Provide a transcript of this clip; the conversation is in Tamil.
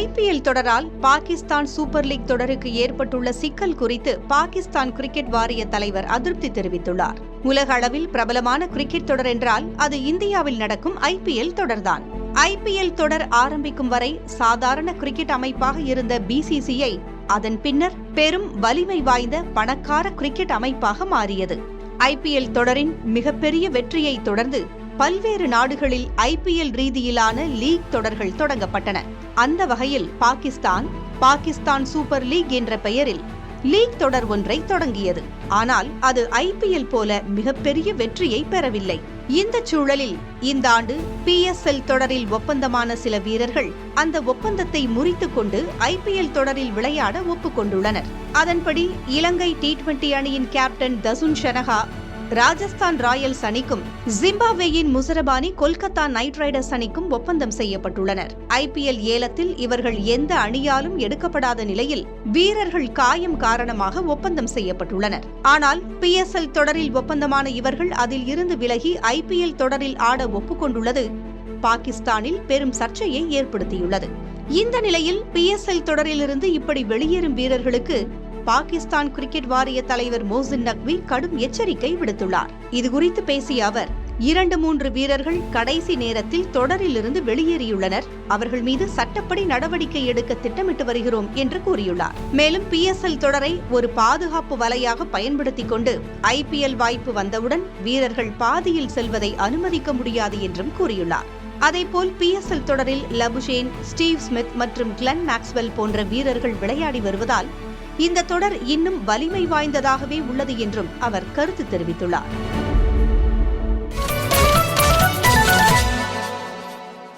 ஐபிஎல் தொடரால் பாகிஸ்தான் சூப்பர் லீக் தொடருக்கு ஏற்பட்டுள்ள சிக்கல் குறித்து பாகிஸ்தான் கிரிக்கெட் வாரிய தலைவர் அதிருப்தி தெரிவித்துள்ளார். உலக அளவில் பிரபலமான கிரிக்கெட் தொடர் என்றால் அது இந்தியாவில் நடக்கும் ஐபிஎல் தொடர்தான். ஐபிஎல் தொடர் ஆரம்பிக்கும் வரை சாதாரண கிரிக்கெட் அமைப்பாக இருந்த பிசிசிஐ அதன் பின்னர் பெரும் வலிமை வாய்ந்த பணக்கார கிரிக்கெட் அமைப்பாக மாறியது. ஐபிஎல் தொடரின் மிகப்பெரிய வெற்றியை தொடர்ந்து பல்வேறு நாடுகளில் ஐபிஎல் ரீதியிலான லீக் தொடர்கள் தொடங்கப்பட்டன. அந்த வகையில் பாகிஸ்தான் சூப்பர் லீக் என்ற பெயரில் லீக் தொடர் ஒன்றை தொடங்கியது. ஆனால் அது ஐபிஎல் போல மிகப்பெரிய வெற்றியை பெறவில்லை. இந்த சூழலில் இந்த ஆண்டு PSL தொடரில் ஒப்பந்தமான சில வீரர்கள் அந்த ஒப்பந்தத்தை முறித்துக் கொண்டு ஐபிஎல் தொடரில் விளையாட ஒப்புக்கொண்டுள்ளனர். அதன்படி இலங்கை T20 அணியின் கேப்டன் தசுன் ஷனஹா ராஜஸ்தான் ராயல்ஸ் அணிக்கும், ஜிம்பாப்வேயின் முசரபானி கொல்கத்தா நைட் ரைடர்ஸ் அணிக்கும் ஒப்பந்தம் செய்யப்பட்டுள்ளனர். ஐபிஎல் ஏலத்தில் இவர்கள் எந்த அணியாலும் எடுக்கப்படாத நிலையில் வீரர்கள் காயம் காரணமாக ஒப்பந்தம் செய்யப்பட்டுள்ளனர். ஆனால் PSL தொடரில் ஒப்பந்தமான இவர்கள் அதில் இருந்து விலகி ஐபிஎல் தொடரில் ஆட ஒப்புக்கொண்டுள்ளது பாகிஸ்தானில் பெரும் சர்ச்சையை ஏற்படுத்தியுள்ளது. இந்த நிலையில் PSL தொடரிலிருந்து இப்படி வெளியேறும் வீரர்களுக்கு பாகிஸ்தான் கிரிக்கெட் வாரிய தலைவர் மோசின் நக்வி கடும் எச்சரிக்கை விடுத்துள்ளார். இதுகுறித்து பேசிய அவர், 2-3 வீரர்கள் கடைசி நேரத்தில் தொடரிலிருந்து வெளியேறியுள்ளனர். அவர்கள் மீது சட்டப்படி நடவடிக்கை எடுக்க திட்டமிட்டு வருகிறோம் என்று கூறியுள்ளார். மேலும் PSL தொடரை ஒரு பாதுகாப்பு வலையாக பயன்படுத்திக் கொண்டு ஐபிஎல் வாய்ப்பு வந்தவுடன் வீரர்கள் பாதியில் செல்வதை அனுமதிக்க முடியாது என்றும் கூறியுள்ளார். அதேபோல் PSL தொடரில் லபுஷேன், ஸ்டீவ் ஸ்மித் மற்றும் கிளென் மேக்ஸ்வெல் போன்ற வீரர்கள் விளையாடி வருவதால் இந்த தொடர் இன்னும் வலிமை வாய்ந்ததாகவே உள்ளது என்றும் அவர் கருத்து தெரிவித்துள்ளார்.